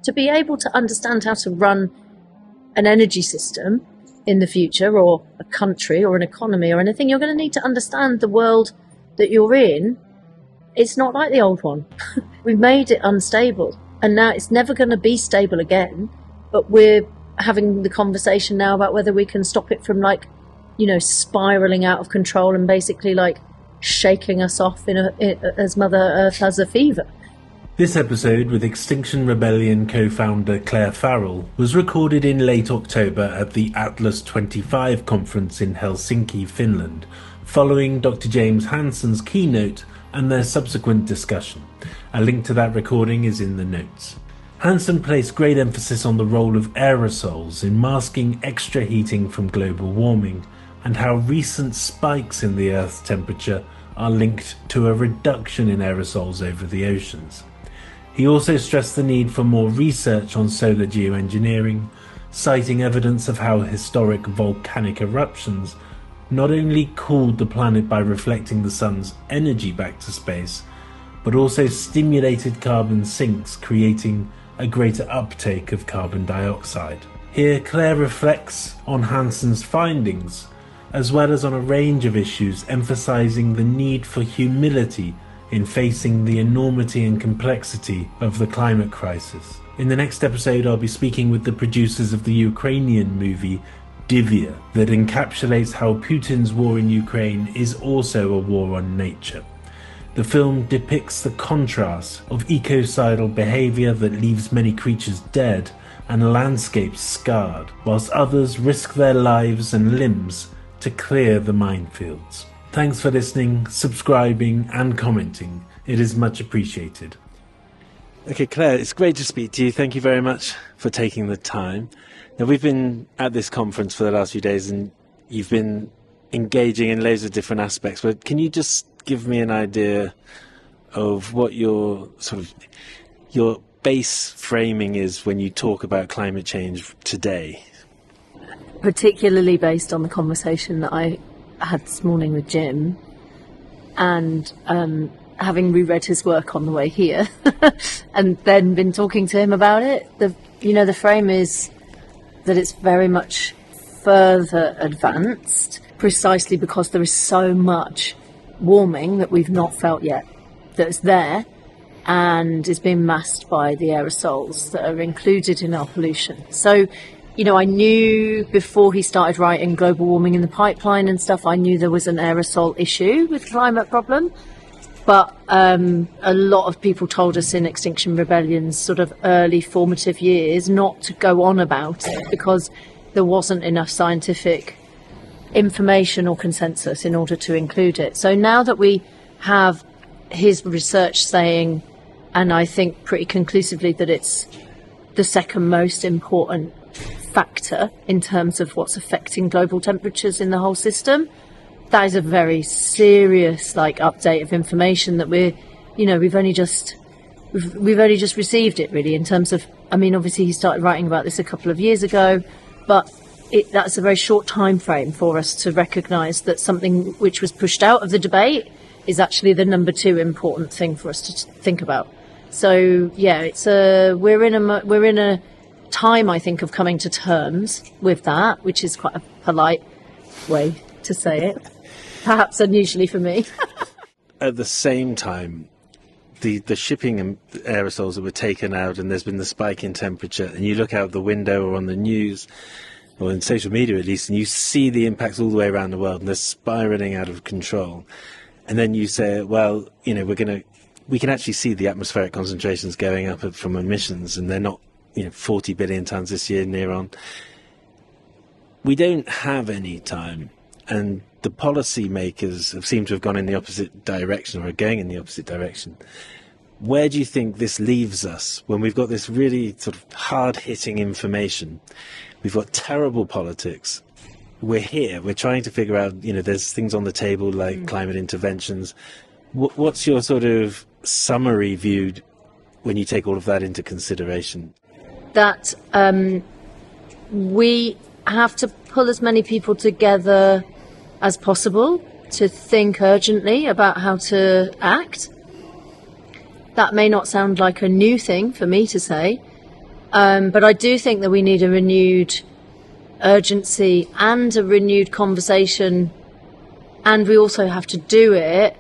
to be able to understand how to run an energy system in the future, or a country or an economy or anything, you're going to need to understand the world that you're in. It's not like the old one. We've made it unstable, and now it's never going to be stable again. But we're having the conversation now about whether we can stop it from, like, you know, spiraling out of control and basically like shaking us off as Mother Earth has a fever. This episode with Extinction Rebellion co-founder Clare Farrell was recorded in late October at the Atlas 25 conference in Helsinki, Finland, following Dr James Hansen's keynote and their subsequent discussion. A link to that recording is in the notes. Hansen placed great emphasis on the role of aerosols in masking extra heating from global warming, and how recent spikes in the Earth's temperature are linked to a reduction in aerosols over the oceans. He also stressed the need for more research on solar geoengineering, citing evidence of how historic volcanic eruptions not only cooled the planet by reflecting the sun's energy back to space, but also stimulated carbon sinks, creating a greater uptake of carbon dioxide. Here, Clare reflects on Hansen's findings, as well as on a range of issues, emphasizing the need for humility in facing the enormity and complexity of the climate crisis. In the next episode, I'll be speaking with the producers of the Ukrainian movie Divya, that encapsulates how Putin's war in Ukraine is also a war on nature. The film depicts the contrast of ecocidal behaviour that leaves many creatures dead and landscapes scarred, whilst others risk their lives and limbs to clear the minefields. Thanks for listening, subscribing and commenting. It is much appreciated. Okay, Clare, it's great to speak to you. Thank you very much for taking the time. Now, we've been at this conference for the last few days and you've been engaging in loads of different aspects, but can you just give me an idea of what your base framing is when you talk about climate change today? Particularly based on the conversation that I had this morning with Jim, and having reread his work on the way here and then been talking to him about it, the frame is that it's very much further advanced, precisely because there is so much warming that we've not felt yet, that's there and is being masked by the aerosols that are included in our pollution. So, you know, I knew before he started writing Global Warming in the Pipeline and stuff, I knew there was an aerosol issue with climate problem. But a lot of people told us in Extinction Rebellion's sort of early formative years not to go on about it because there wasn't enough scientific information or consensus in order to include it. So now that we have his research saying, and I think pretty conclusively, that it's the second most important factor in terms of what's affecting global temperatures in the whole system, that is a very serious update of information that we've only just received it, really, in terms of, I mean, obviously he started writing about this a couple of years ago, but that's a very short time frame for us to recognise that something which was pushed out of the debate is actually the number 2 important thing for us to think about. So yeah, we're in a time, I think, of coming to terms with that, which is quite a polite way to say it, perhaps unusually for me. At the same time, the shipping and aerosols that were taken out, and there's been the spike in temperature, and you look out the window or on the news or in social media at least, and you see the impacts all the way around the world, and they're spiraling out of control. And then you say, well, you know, we can actually see the atmospheric concentrations going up from emissions, and they're not 40 billion tons this year, near on. We don't have any time, and the policy makers have seemed to have gone in the opposite direction, or are going in the opposite direction. Where do you think this leaves us when we've got this really sort of hard-hitting information? We've got terrible politics. We're here, we're trying to figure out, there's things on the table like climate interventions. What's your sort of summary view when you take all of that into consideration? That we have to pull as many people together as possible to think urgently about how to act. That may not sound like a new thing for me to say, But I do think that we need a renewed urgency and a renewed conversation, and we also have to do it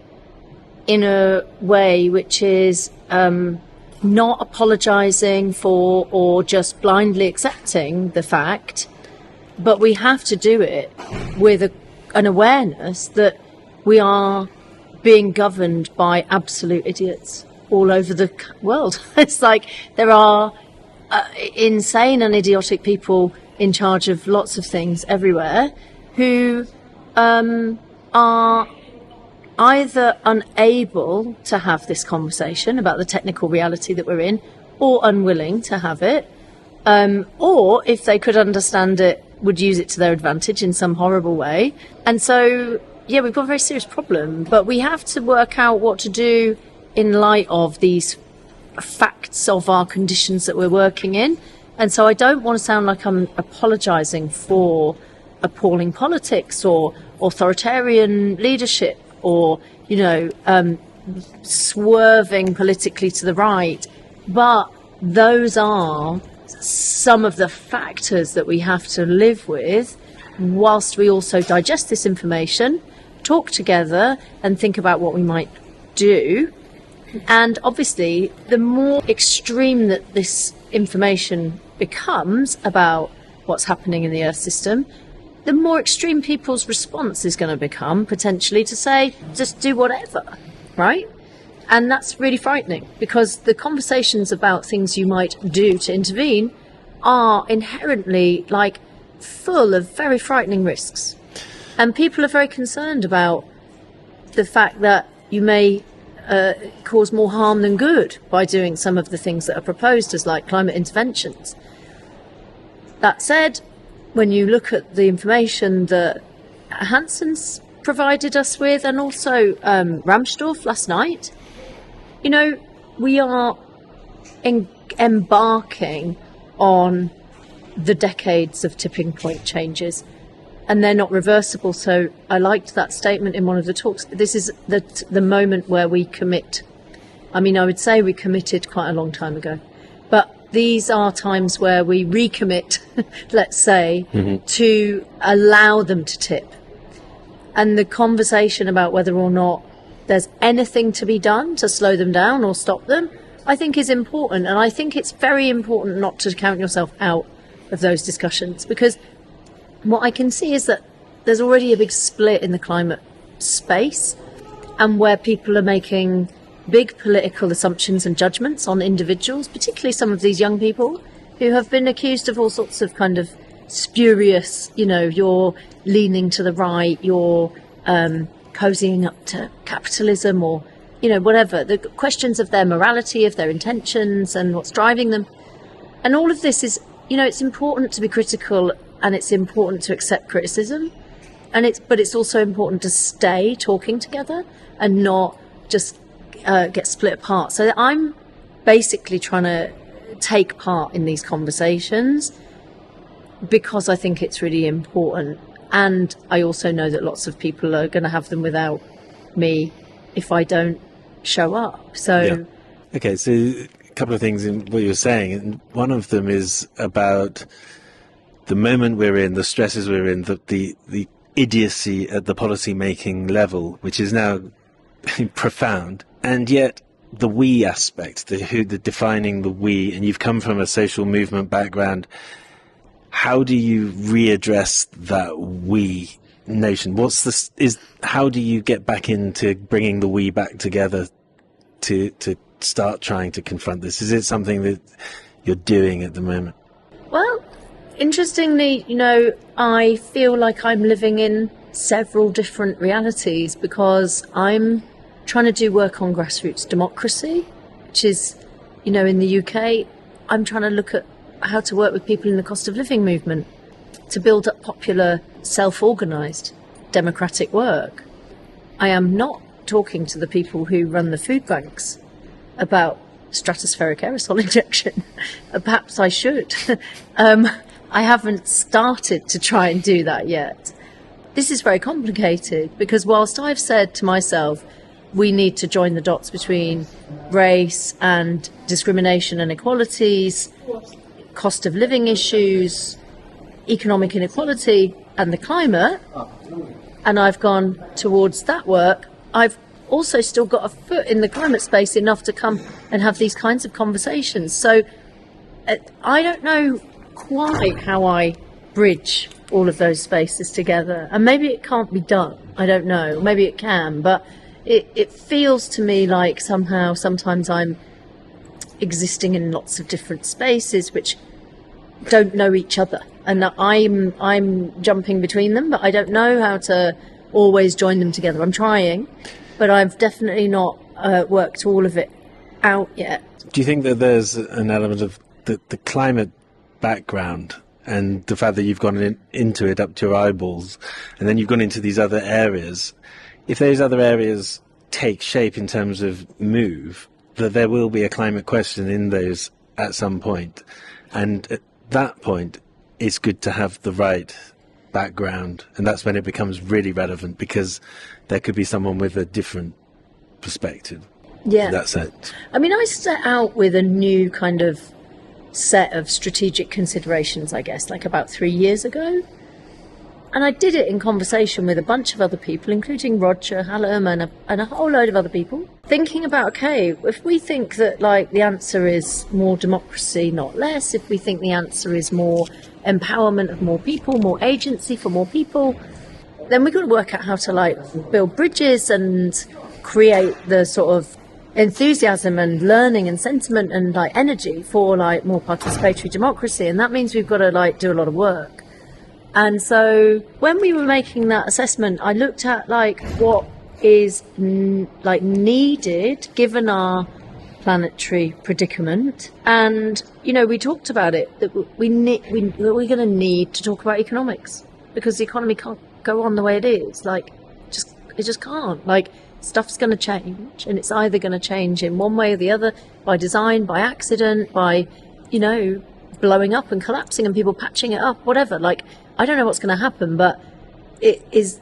in a way which is not apologising for or just blindly accepting the fact, but we have to do it with an awareness that we are being governed by absolute idiots all over the world. It's like there are insane and idiotic people in charge of lots of things everywhere who are either unable to have this conversation about the technical reality that we're in, or unwilling to have it, or if they could understand it, would use it to their advantage in some horrible way. And so, yeah, we've got a very serious problem, but we have to work out what to do in light of these facts of our conditions that we're working in. And so I don't want to sound like I'm apologising for appalling politics or authoritarian leadership or, swerving politically to the right. But those are some of the factors that we have to live with whilst we also digest this information, talk together and think about what we might do. And obviously, the more extreme that this information becomes about what's happening in the Earth system, the more extreme people's response is going to become, potentially, to say, just do whatever, right? And that's really frightening, because the conversations about things you might do to intervene are inherently, full of very frightening risks. And people are very concerned about the fact that you may cause more harm than good by doing some of the things that are proposed as climate interventions. That said, when you look at the information that Hansen's provided us with, and also Ramsdorff last night, we are embarking on the decades of tipping point changes, and they're not reversible. So I liked that statement in one of the talks. This is the moment where we commit. I mean, I would say we committed quite a long time ago, but these are times where we recommit, let's say, to allow them to tip. And the conversation about whether or not there's anything to be done to slow them down or stop them, I think is important. And I think it's very important not to count yourself out of those discussions, because what I can see is that there's already a big split in the climate space, and where people are making big political assumptions and judgments on individuals, particularly some of these young people who have been accused of all sorts of kind of spurious, you're leaning to the right, you're cozying up to capitalism, or, whatever. The questions of their morality, of their intentions and what's driving them. And all of this is, it's important to be critical, and it's important to accept criticism. But it's also important to stay talking together and not just get split apart. So I'm basically trying to take part in these conversations because I think it's really important. And I also know that lots of people are going to have them without me if I don't show up. So, yeah. Okay, so a couple of things in what you're saying. And one of them is about the moment we're in, the stresses we're in, the idiocy at the policy-making level, which is now profound. And yet the we aspect, the defining the we, and you've come from a social movement background. How do you readdress that we notion? How do you get back into bringing the we back together to start trying to confront this? Is it something that you're doing at the moment? Well, interestingly, I feel like I'm living in several different realities, because I'm trying to do work on grassroots democracy, which is, in the UK, I'm trying to look at how to work with people in the cost of living movement to build up popular, self-organised democratic work. I am not talking to the people who run the food banks about stratospheric aerosol injection. Perhaps I should. I haven't started to try and do that yet. This is very complicated, because whilst I've said to myself, we need to join the dots between race and discrimination and inequalities, cost of living issues, economic inequality, and the climate, and I've gone towards that work, I've also still got a foot in the climate space enough to come and have these kinds of conversations. So I don't know quite how I bridge all of those spaces together, and maybe it can't be done, I don't know, maybe it can, but it feels to me like somehow sometimes I'm existing in lots of different spaces which don't know each other, and I'm jumping between them, but I don't know how to always join them together. I'm trying, but I've definitely not worked all of it out yet. Do you think that there's an element of the climate background and the fact that you've gone into it up to your eyeballs, and then you've gone into these other areas, if those other areas take shape in terms of move, that there will be a climate question in those at some point, and at that point it's good to have the right background, and that's when it becomes really relevant, because there could be someone with a different perspective. Yeah, in that sense. I mean, I set out with a new kind of set of strategic considerations, I guess, like about 3 years ago. And I did it in conversation with a bunch of other people, including Roger Hallam and a whole load of other people, thinking about, okay, if we think that like the answer is more democracy, not less, if we think the answer is more empowerment of more people, more agency for more people, then we've got to work out how to like build bridges and create the sort of enthusiasm and learning and sentiment and like energy for like more participatory democracy. And that means we've got to like do a lot of work. And so when we were making that assessment, I looked at like what is like needed given our planetary predicament, and you know, we talked about it that we're going to need to talk about economics, because the economy can't go on the way it is. Like, it just can't. Like, stuff's going to change, and it's either going to change in one way or the other, by design, by accident, by, you know, blowing up and collapsing and people patching it up, whatever. Like, I don't know what's going to happen, but it is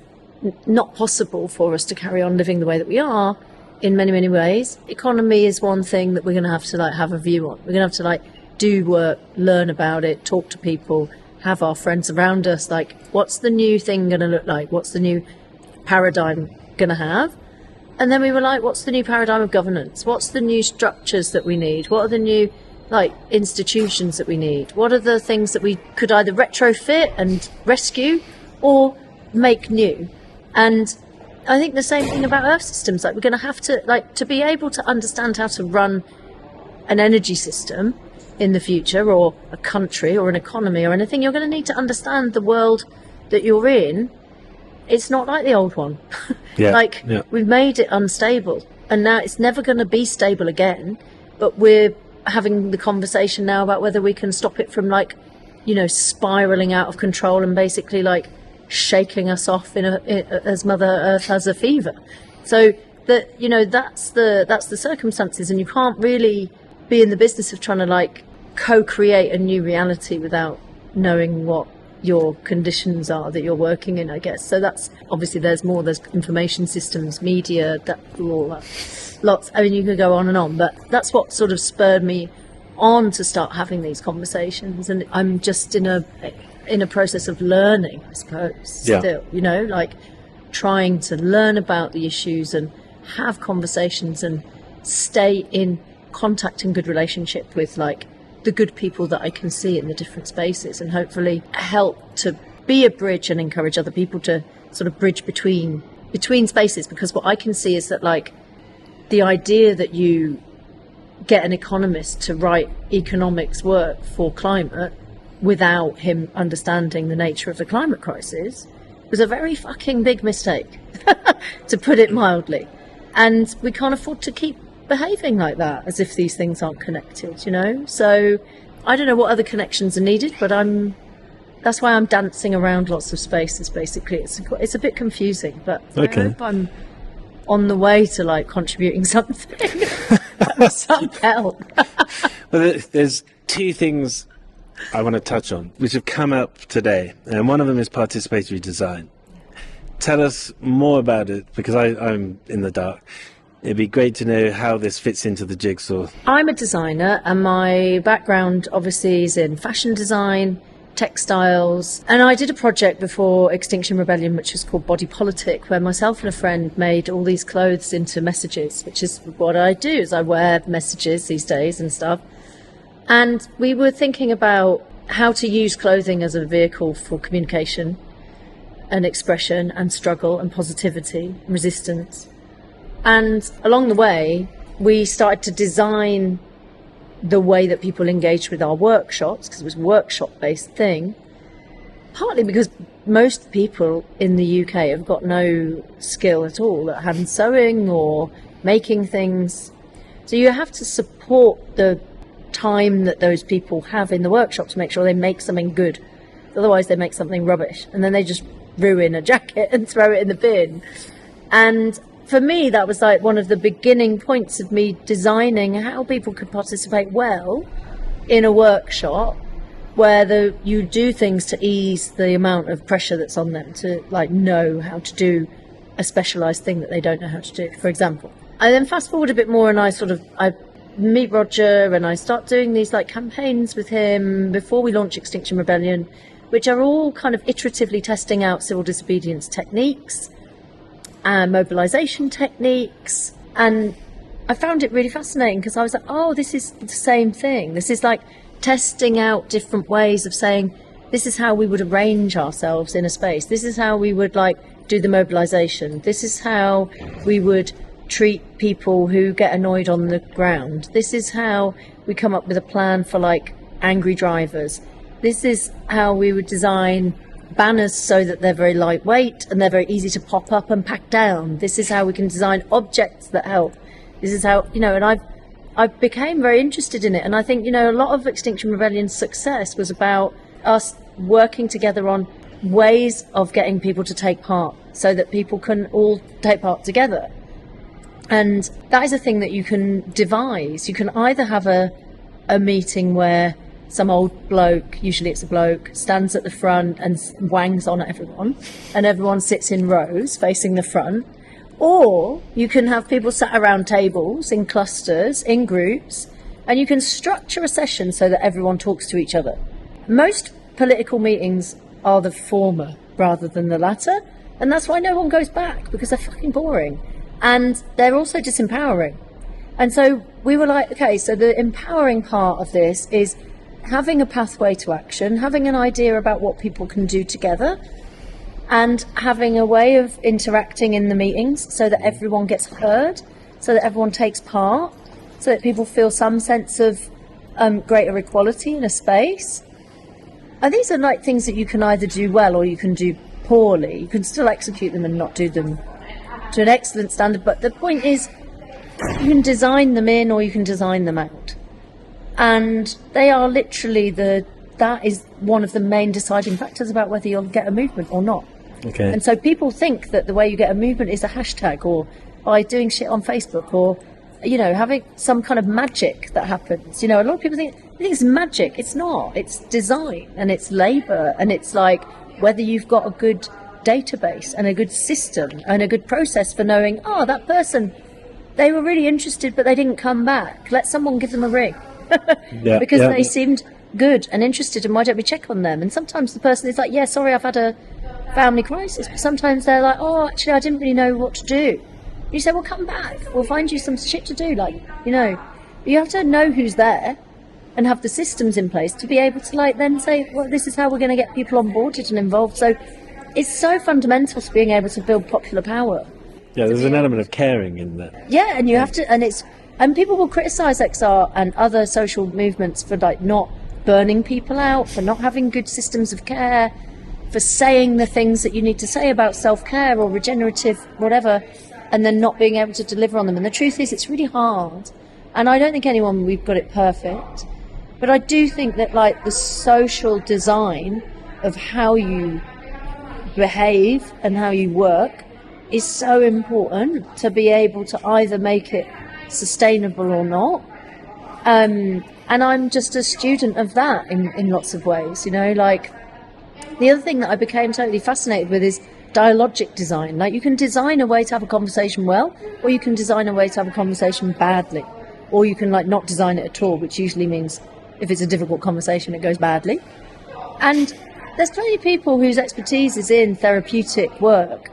not possible for us to carry on living the way that we are in many, many ways. Economy is one thing that we're going to have to like have a view on. We're going to have to like do work, learn about it, talk to people, have our friends around us. Like, what's the new thing going to look like? What's the new paradigm going to have? And then we were like, what's the new paradigm of governance? What's the new structures that we need? What are the new like institutions that we need? What are the things that we could either retrofit and rescue or make new? And I think the same thing about Earth systems. Like, we're going to have to, like, to be able to understand how to run an energy system in the future, or a country or an economy or anything, you're going to need to understand the world that you're in. It's not like the old one. We've made it unstable, and now it's never going to be stable again. But we're having the conversation now about whether we can stop it from, like, you know, spiraling out of control and basically like shaking us off as Mother Earth has a fever. So that, you know, that's the circumstances, and you can't really be in the business of trying to like co-create a new reality without knowing what your conditions are that you're working in, I guess. So that's obviously there's information systems, media, all that, lots. I mean, you could go on and on, but that's what sort of spurred me on to start having these conversations. And I'm just in a process of learning, I suppose. Still, you know, like trying to learn about the issues and have conversations and stay in contact and good relationship with like the good people that I can see in the different spaces, and hopefully help to be a bridge and encourage other people to sort of bridge between spaces. Because what I can see is that like the idea that you get an economist to write economics work for climate without him understanding the nature of the climate crisis was a very fucking big mistake, to put it mildly. And we can't afford to keep behaving like that, as if these things aren't connected, you know? So I don't know what other connections are needed, but that's why I'm dancing around lots of spaces, basically. It's a bit confusing, but okay. I hope I'm on the way to like contributing something. Some help. Well, there's two things I want to touch on which have come up today, and one of them is participatory design. Tell us more about it, because I'm in the dark. It'd be great to know how this fits into the jigsaw. I'm a designer, and my background obviously is in fashion design, textiles, and I did a project before Extinction Rebellion which was called Body Politic, where myself and a friend made all these clothes into messages, which is what I do, is I wear messages these days and stuff. And we were thinking about how to use clothing as a vehicle for communication and expression and struggle and positivity and resistance. And along the way, we started to design the way that people engaged with our workshops, because it was a workshop-based thing, partly because most people in the UK have got no skill at all at hand sewing or making things. So you have to support the time that those people have in the workshop to make sure they make something good. Otherwise they make something rubbish, and then they just ruin a jacket and throw it in the bin. And for me, that was like one of the beginning points of me designing how people could participate well in a workshop where you do things to ease the amount of pressure that's on them to like know how to do a specialised thing that they don't know how to do, for example. I then fast forward a bit more, and I meet Roger, and I start doing these like campaigns with him before we launch Extinction Rebellion, which are all kind of iteratively testing out civil disobedience techniques and mobilisation techniques. And I found it really fascinating because I was like, oh, this is the same thing. This is like testing out different ways of saying, this is how we would arrange ourselves in a space. This is how we would like do the mobilisation. This is how we would treat people who get annoyed on the ground. This is how we come up with a plan for like angry drivers. This is how we would design banners so that they're very lightweight and they're very easy to pop up and pack down. This is how we can design objects that help. This is how, and I became very interested in it. And I think, a lot of Extinction Rebellion's success was about us working together on ways of getting people to take part so that people can all take part together. And that is a thing that you can devise. You can either have a meeting where some old bloke, usually it's a bloke, stands at the front and wangs on at everyone, and everyone sits in rows facing the front. Or you can have people sat around tables in clusters, in groups, and you can structure a session so that everyone talks to each other. Most political meetings are the former rather than the latter, and that's why no one goes back, because they're fucking boring. And they're also disempowering. And so we were like, okay, so the empowering part of this is having a pathway to action, having an idea about what people can do together, and having a way of interacting in the meetings so that everyone gets heard, so that everyone takes part, so that people feel some sense of greater equality in a space. And these are like things that you can either do well or you can do poorly. You can still execute them and not do them to an excellent standard, but the point is you can design them in or you can design them out. And they are literally that is one of the main deciding factors about whether you'll get a movement or not. Okay. And so people think that the way you get a movement is a hashtag, or by doing shit on Facebook, or having some kind of magic that happens. A lot of people think it's magic. It's not. It's design, and it's labour, and it's like whether you've got a good database and a good system and a good process for knowing, that person, they were really interested but they didn't come back. Let someone give them a ring. Because they seemed good and interested, and why don't we check on them? And sometimes the person is like, yeah, sorry, I've had a family crisis. But sometimes they're like, oh, actually, I didn't really know what to do. You say, well, come back. We'll find you some shit to do. You have to know who's there and have the systems in place to be able to then say, well, this is how we're going to get people onboarded and involved. So it's so fundamental to being able to build popular power. Yeah, there's an element of caring in that. Yeah, and you have to, and people will criticise XR and other social movements for not burning people out, for not having good systems of care, for saying the things that you need to say about self-care or regenerative whatever, and then not being able to deliver on them. And the truth is, it's really hard. And I don't think we've got it perfect. But I do think that the social design of how you behave and how you work is so important to be able to either make it sustainable or not. And I'm just a student of that in lots of ways, The other thing that I became totally fascinated with is dialogic design. Like, you can design a way to have a conversation well, or you can design a way to have a conversation badly, or you can like not design it at all, which usually means if it's a difficult conversation, it goes badly. And there's plenty of people whose expertise is in therapeutic work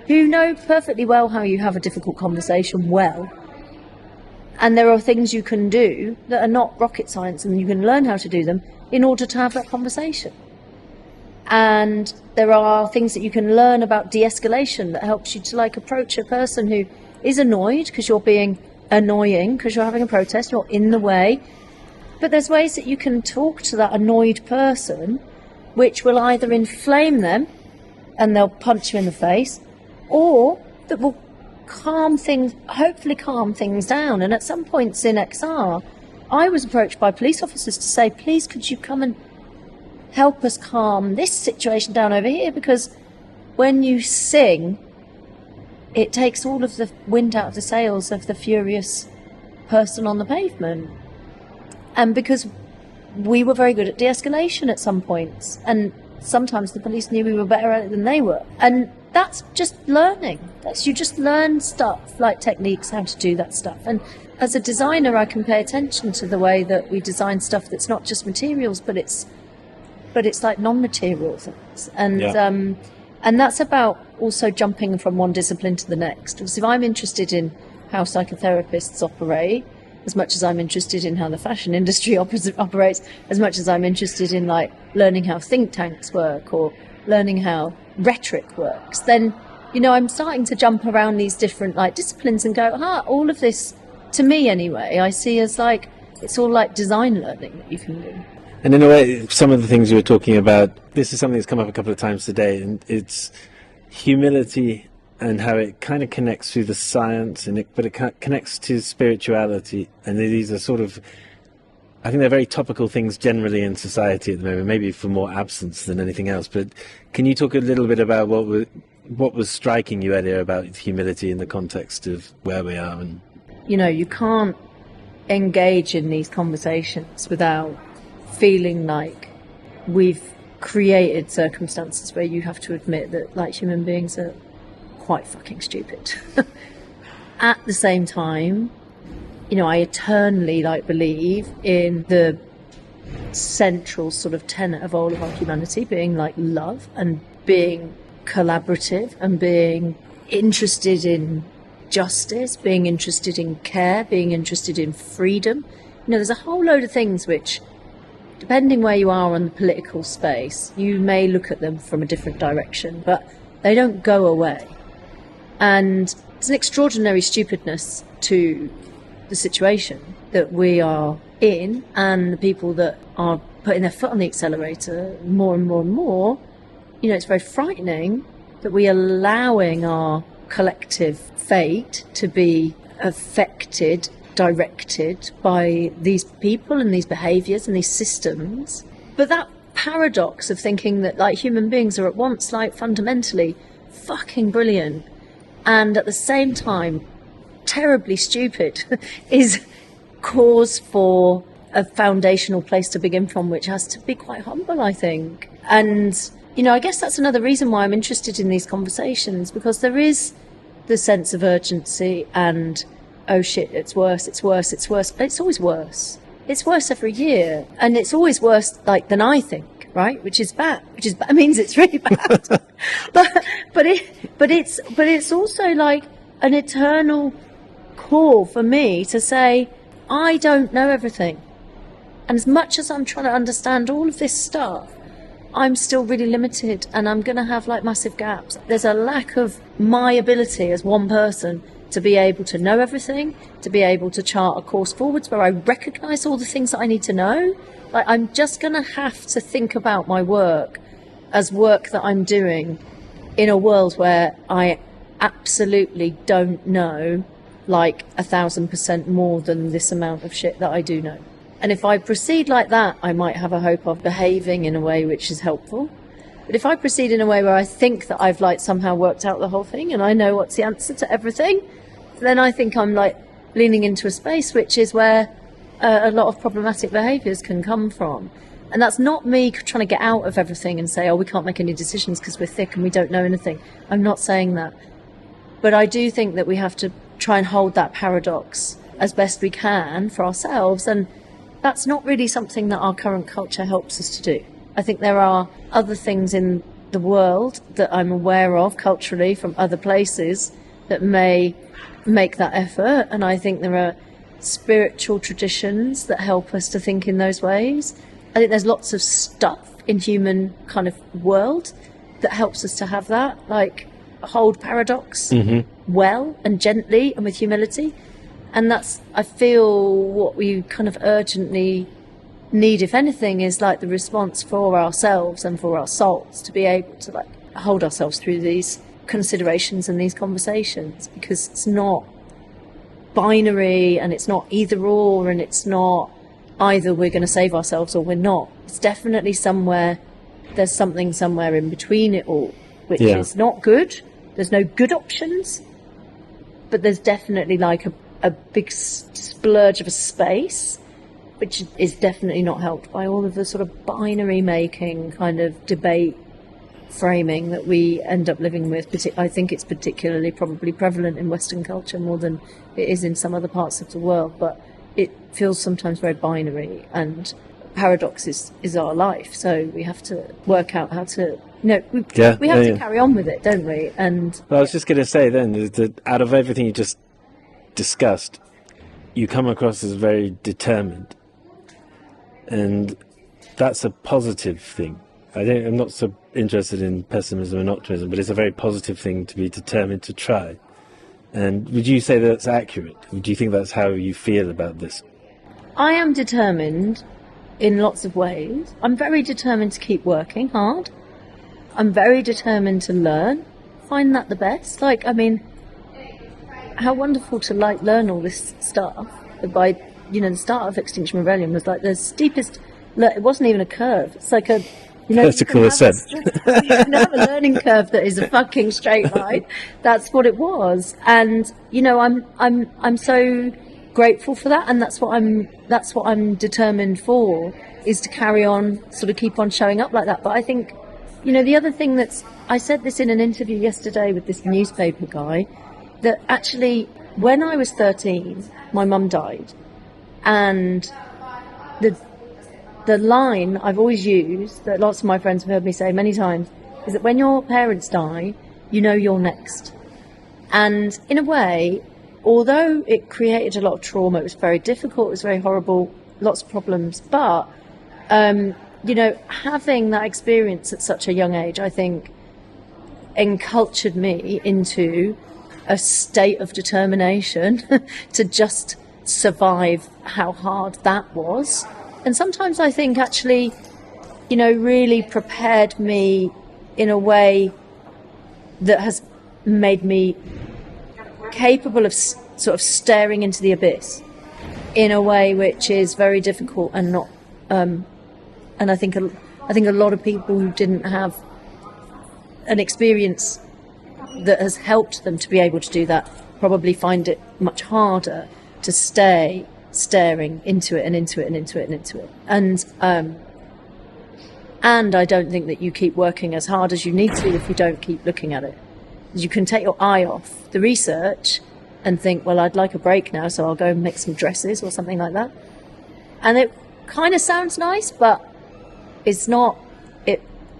who know perfectly well how you have a difficult conversation well. And there are things you can do that are not rocket science, and you can learn how to do them in order to have that conversation. And there are things that you can learn about de-escalation that helps you to like approach a person who is annoyed because you're being annoying, because you're having a protest, you're in the way. But there's ways that you can talk to that annoyed person which will either inflame them and they'll punch you in the face, or that will hopefully calm things down. And at some points in XR, I was approached by police officers to say, please, could you come and help us calm this situation down over here? Because when you sing, it takes all of the wind out of the sails of the furious person on the pavement. And because we were very good at de-escalation at some points, and sometimes the police knew we were better at it than they were. And that's just learning. You just learn stuff, like techniques, how to do that stuff. And as a designer, I can pay attention to the way that we design stuff that's not just materials, but it's like non-material things. And and that's about also jumping from one discipline to the next. Because if I'm interested in how psychotherapists operate, as much as I'm interested in how the fashion industry operates, as much as I'm interested in like learning how think tanks work or learning how rhetoric works, then, you know, I'm starting to jump around these different like disciplines and go, all of this, to me anyway, I see as like, it's all like design learning that you can do. And in a way, some of the things you were talking about, this is something that's come up a couple of times today, and it's humility and how it kind of connects to the science, but it connects to spirituality. And these are sort of, I think they're very topical things generally in society at the moment, maybe for more absence than anything else. But can you talk a little bit about what was striking you earlier about humility in the context of where we are? And you know, you can't engage in these conversations without feeling like we've created circumstances where you have to admit that like human beings are quite fucking stupid. At the same time, you know, I eternally like believe in the central sort of tenet of all of our humanity being like love and being collaborative and being interested in justice, being interested in care, being interested in freedom. You know, there's a whole load of things which, depending where you are on the political space, you may look at them from a different direction, but they don't go away. And it's an extraordinary stupidness to the situation that we are in, and the people that are putting their foot on the accelerator more and more and more. You know, it's very frightening that we are allowing our collective fate to be affected, directed by these people and these behaviours and these systems. But that paradox of thinking that like human beings are at once like fundamentally fucking brilliant and at the same time terribly stupid is cause for a foundational place to begin from, which has to be quite humble, I think. And, you know, I guess that's another reason why I'm interested in these conversations, because there is the sense of urgency and, oh shit, it's worse, but it's always worse. It's worse every year, and it's always worse like than I think, right? Which is bad. It means it's really bad. but it's also like an eternal call for me to say, I don't know everything. And as much as I'm trying to understand all of this stuff, I'm still really limited, and I'm going to have like massive gaps. There's a lack of my ability as one person to be able to know everything, to be able to chart a course forwards where I recognise all the things that I need to know. Like, I'm just going to have to think about my work as work that I'm doing in a world where I absolutely don't know like 1,000% more than this amount of shit that I do know. And if I proceed like that, I might have a hope of behaving in a way which is helpful. But if I proceed in a way where I think that I've like somehow worked out the whole thing and I know what's the answer to everything, then I think I'm like leaning into a space which is where a lot of problematic behaviours can come from. And that's not me trying to get out of everything and say, oh, we can't make any decisions because we're thick and we don't know anything. I'm not saying that. But I do think that we have to try and hold that paradox as best we can for ourselves. And that's not really something that our current culture helps us to do. I think there are other things in the world that I'm aware of culturally from other places that may make that effort. And I think there are spiritual traditions that help us to think in those ways. I think there's lots of stuff in human kind of world that helps us to have that, like hold paradox well and gently and with humility. And that's, I feel, what we kind of urgently need, if anything, is like the response for ourselves and for our souls to be able to like hold ourselves through these considerations and these conversations, because it's not binary and it's not either or, and it's not either we're going to save ourselves or we're not. It's definitely somewhere, there's something somewhere in between it all, which is not good. There's no good options, but there's definitely like a big splurge of a space, which is definitely not helped by all of the sort of binary making kind of debate framing that we end up living with. I think it's particularly probably prevalent in Western culture more than it is in some other parts of the world, but it feels sometimes very binary, and paradox is our life, so we have to work out how to, we have to carry on with it, don't we? And well, I was just going to say then, is that out of everything you just discussed, you come across as very determined, and that's a positive thing. I'm not so interested in pessimism and optimism, but it's a very positive thing to be determined to try. And would you say that's accurate? Do you think that's how you feel about this? I am determined in lots of ways. I'm very determined to keep working hard. I'm very determined to learn, find that the best. Like, I mean, how wonderful to like learn all this stuff. By, the start of Extinction Rebellion was like the steepest, it wasn't even a curve. It's like a, that's a cool ascent. You can have a learning curve that is a fucking straight line. That's what it was. And, I'm so grateful for that, and that's what I'm determined for, is to carry on, sort of keep on showing up like that. But I think, the other thing I said this in an interview yesterday with this newspaper guy, that actually when I was 13, my mum died, and the line I've always used, that lots of my friends have heard me say many times, is that when your parents die, you're next. And in a way, although it created a lot of trauma, it was very difficult, it was very horrible, lots of problems, but, having that experience at such a young age, I think, encultured me into a state of determination to just survive how hard that was. And sometimes I think actually, really prepared me in a way that has made me capable of sort of staring into the abyss in a way which is very difficult and not. And I think a lot of people who didn't have an experience that has helped them to be able to do that probably find it much harder to stay staring into it and into it and into it and into it. And I don't think that you keep working as hard as you need to if you don't keep looking at it. You can take your eye off the research and think, well, I'd like a break now, so I'll go and make some dresses or something like that. And it kind of sounds nice, but it's not.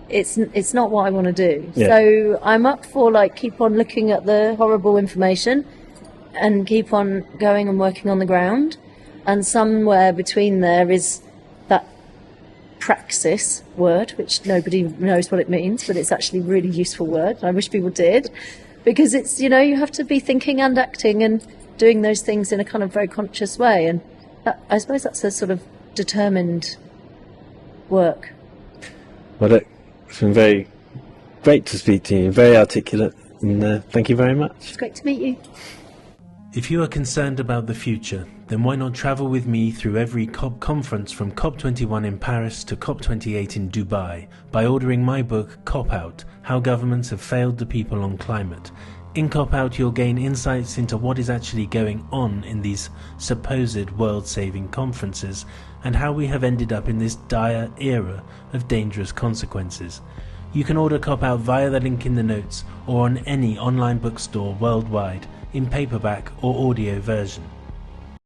It's not what I want to do. Yeah. So I'm up for keep on looking at the horrible information and keep on going and working on the ground. And somewhere between there is that praxis word, which nobody knows what it means, but it's actually a really useful word. I wish people did, because it's, you have to be thinking and acting and doing those things in a kind of very conscious way. And I suppose that's a sort of determined work. Well, it's been very great to speak to you, very articulate, and thank you very much. It's great to meet you. If you are concerned about the future, then why not travel with me through every COP conference from COP21 in Paris to COP28 in Dubai by ordering my book, Cop Out: How Governments Have Failed the People on Climate. In Cop Out you'll gain insights into what is actually going on in these supposed world-saving conferences and how we have ended up in this dire era of dangerous consequences. You can order Cop Out via the link in the notes or on any online bookstore worldwide in paperback or audio version.